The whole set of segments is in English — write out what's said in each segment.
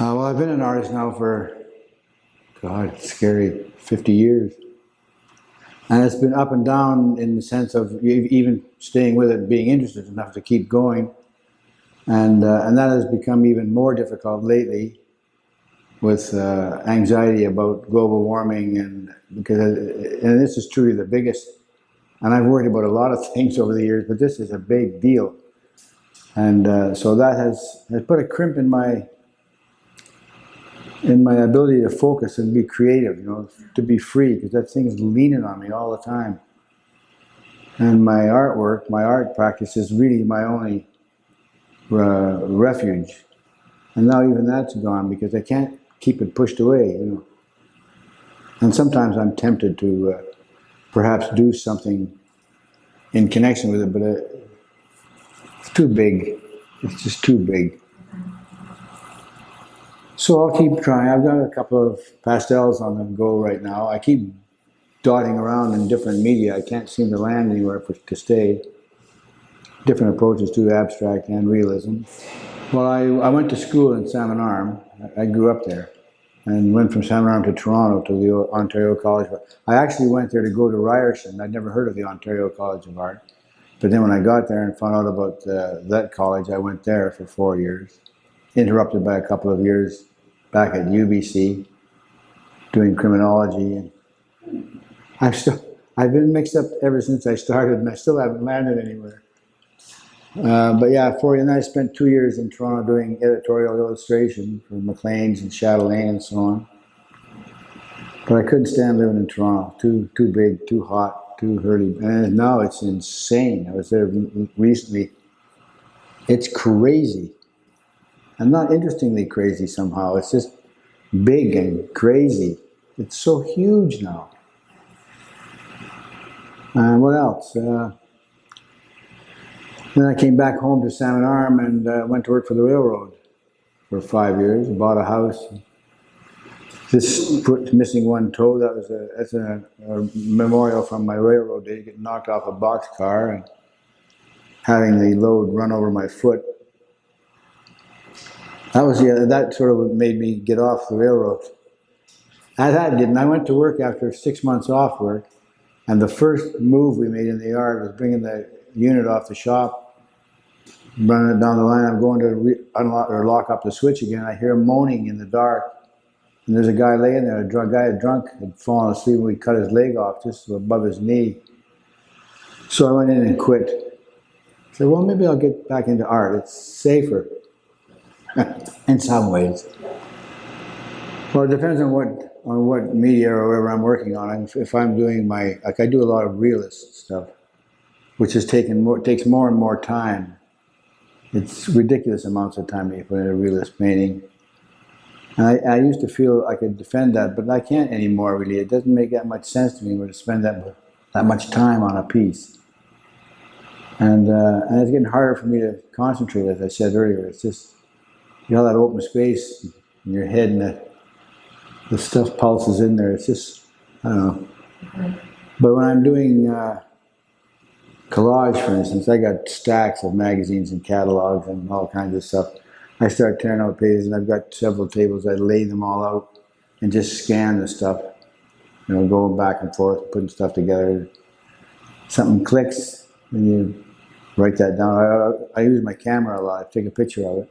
Well, I've been an artist now for, God, it's scary, 50 years. And it's been up and down in the sense of even staying with it, being interested enough to keep going. And that has become even more difficult lately with anxiety about global warming. And this is truly the biggest, and I've worried about a lot of things over the years, but this is a big deal. And so that has put a crimp in my ability to focus and be creative, to be free, because that thing's leaning on me all the time. And my artwork, my art practice is really my only refuge. And now even that's gone because I can't keep it pushed away, And sometimes I'm tempted to perhaps do something in connection with it, but it's too big. It's just too big. So I'll keep trying. I've got a couple of pastels on the go right now. I keep dotting around in different media. I can't seem to land anywhere to stay. Different approaches to abstract and realism. Well, I went to school in Salmon Arm. I grew up there and went from Salmon Arm to Toronto to the Ontario College. I actually went there to go to Ryerson. I'd never heard of the Ontario College of Art. But then when I got there and found out about that college, I went there for 4 years, interrupted by a couple of years back at UBC doing criminology. I've been mixed up ever since I started, and I still haven't landed anywhere. But yeah, and I spent 2 years in Toronto doing editorial illustration for Maclean's and Chatelaine and so on. But I couldn't stand living in Toronto. Too big, too hot, too hurdy. And now it's insane. I was there recently. It's crazy. And not interestingly crazy somehow. It's just big and crazy. It's so huge now. And what else? Then I came back home to Salmon Arm and went to work for the railroad for 5 years. Bought a house. This foot's missing one toe. That's a memorial from my railroad days. Getting knocked off a boxcar and having the load run over my foot. That sort of made me get off the railroad. That didn't. I went to work after 6 months off work, and the first move we made in the yard was bringing the unit off the shop, running it down the line. I'm going to unlock or lock up the switch again. I hear moaning in the dark, and there's a guy laying there. A guy had fallen asleep, and we cut his leg off just above his knee. So I went in and quit. I said, well, maybe I'll get back into art. It's safer. In some ways. Well, it depends on what media or whatever I'm working on. If I'm doing I do a lot of realist stuff, which takes more and more time. It's ridiculous amounts of time that you put in a realist painting. And I used to feel I could defend that, but I can't anymore really. It doesn't make that much sense to me to spend that much time on a piece. And it's getting harder for me to concentrate, as I said earlier. It's just, all that open space in your head and the stuff pulses in there. It's just, I don't know. But when I'm doing collage, for instance, I got stacks of magazines and catalogs and all kinds of stuff. I start tearing out pages, and I've got several tables. I lay them all out and just scan the stuff, going back and forth, putting stuff together. Something clicks, and you write that down. I use my camera a lot. I take a picture of it.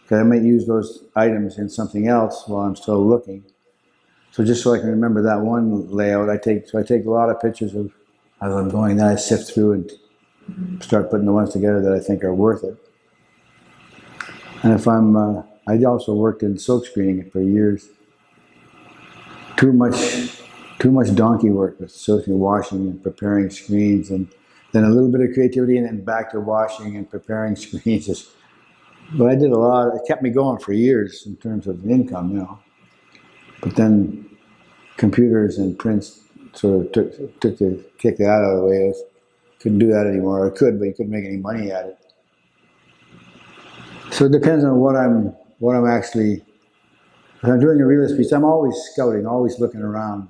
Because I might use those items in something else while I'm still looking. So just so I can remember that one layout, I take a lot of pictures of as I'm going. Then I sift through and start putting the ones together that I think are worth it. And if I also worked in silk screening for years. Too much donkey work with silk screening, washing and preparing screens, and then a little bit of creativity, and then back to washing and preparing screens. But I did a lot. It kept me going for years in terms of income, But then computers and prints sort of kicked that out of the way. I couldn't do that anymore. I could, but you couldn't make any money at it. So it depends on what I'm actually. If I'm doing a realist piece, I'm always scouting, always looking around.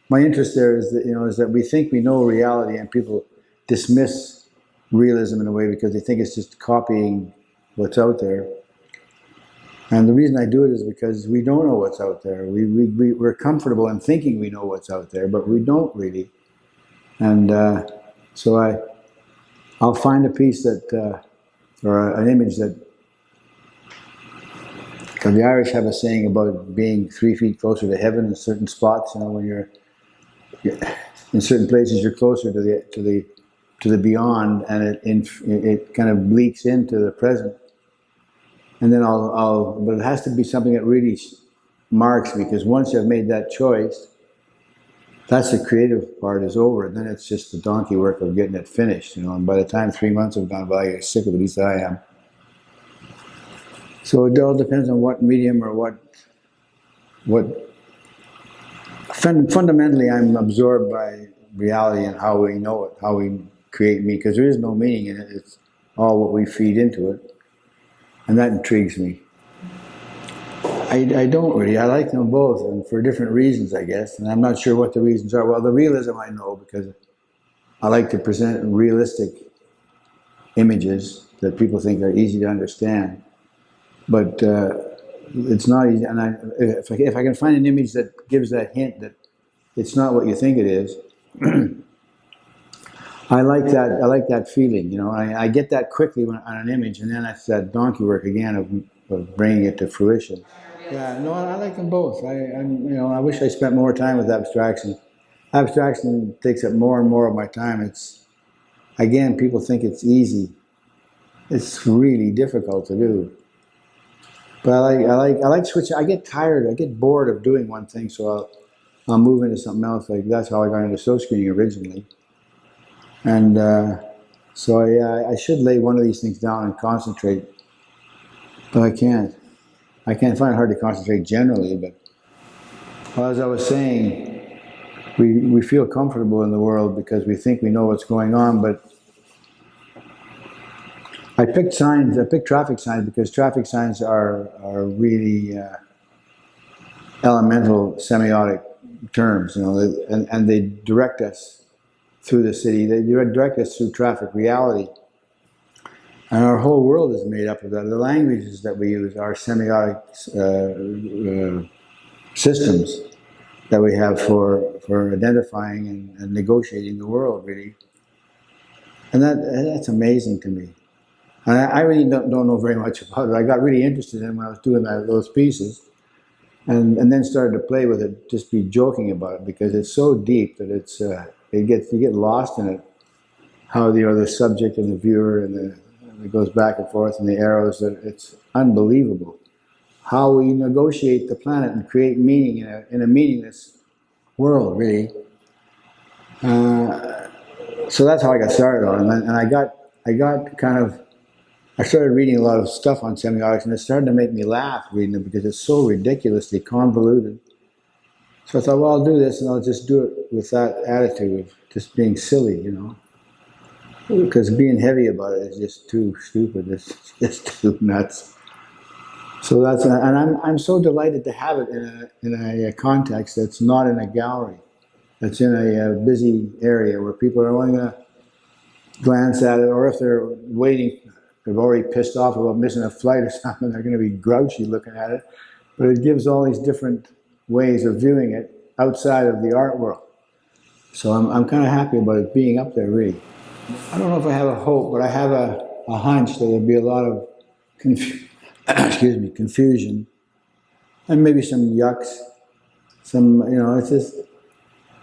My interest there is that we think we know reality, and people dismiss realism in a way because they think it's just copying what's out there. And the reason I do it is because we don't know what's out there. We're comfortable in thinking we know what's out there, but we don't really. And so I'll find a piece that, or an image that, because the Irish have a saying about being 3 feet closer to heaven in certain spots. You know, when you're in certain places, you're closer to the beyond, and it kind of leaks into the present. And then but it has to be something that really marks me, because once I've made that choice, that's the creative part is over. Then it's just the donkey work of getting it finished, you know. And by the time 3 months have gone by, you're sick of it. At least I am. So it all depends on what medium or what. Fundamentally, I'm absorbed by reality and how we know it, how we create meaning, because there is no meaning in it. It's all what we feed into it, and that intrigues me. I don't really. I like them both, and for different reasons, I guess. And I'm not sure what the reasons are. Well, the realism I know, because I like to present realistic images that people think are easy to understand. But it's not easy. And if I can find an image that gives that hint that it's not what you think it is, I like that. I like that feeling. You know, I get that quickly on an image, and then that's that donkey work again of bringing it to fruition. Yeah, no, I like them both. I wish I spent more time with abstraction. Abstraction takes up more and more of my time. It's, again, people think it's easy. It's really difficult to do. But I like switching. I get tired. I get bored of doing one thing, so I'll move into something else. Like that's how I got into silk screening originally. And so I should lay one of these things down and concentrate, but I can't. I can't find it hard to concentrate generally, but well, as I was saying, we feel comfortable in the world because we think we know what's going on, but I picked traffic signs because traffic signs are really elemental semiotic terms, you know, and they direct us through the city. They direct us through traffic reality. And our whole world is made up of that. The languages that we use are semiotic systems that we have for identifying and negotiating the world, really. And that's amazing to me. And I really don't know very much about it. I got really interested in it when I was doing those pieces, and then started to play with it, just be joking about it, because it's so deep that you get lost in it. How the subject and the viewer and it goes back and forth, and the arrows. It's unbelievable how we negotiate the planet and create meaning in a meaningless world, really. So that's how I got started on it, and I got kind of. I started reading a lot of stuff on semiotics, and it started to make me laugh reading it because it's so ridiculously convoluted. So I thought, well, I'll do this, and I'll just do it with that attitude of just being silly, you know. Because being heavy about it is just too stupid. It's just too nuts. So and I'm so delighted to have it in a context that's not in a gallery, that's in a busy area where people are only going to glance at it, or if they're waiting, they've already pissed off about missing a flight or something, they're going to be grouchy looking at it. But it gives all these different ways of viewing it outside of the art world. So I'm kind of happy about it being up there, really. I don't know if I have a hope, but I have a hunch that there'll be a lot of confusion, and maybe some yucks. It's just,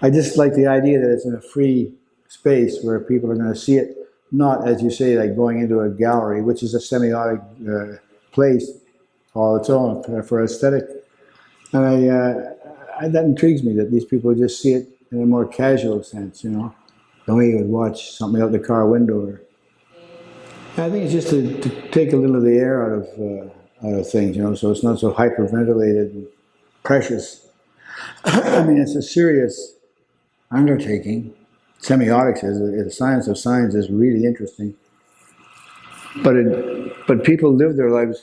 I just like the idea that it's in a free space where people are going to see it, not, as you say, like going into a gallery, which is a semiotic place all its own for aesthetic. And that intrigues me, that these people just see it in a more casual sense, you know, the way you would watch something out the car window. I think it's just to take a little of the air out of things, you know, so it's not so hyperventilated and precious. I mean, it's a serious undertaking. Semiotics the science of signs is really interesting. But people live their lives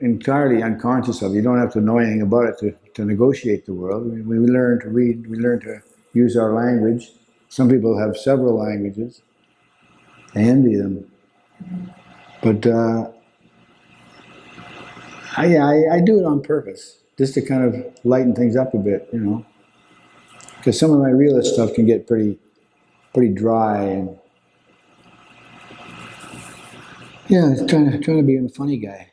entirely unconscious of it. You don't have to know anything about it to negotiate the world. We learn to read, we learn to use our language. Some people have several languages. I envy them. But I do it on purpose, just to kind of lighten things up a bit, you know, because some of my realist stuff can get pretty dry, and yeah, trying to be a funny guy.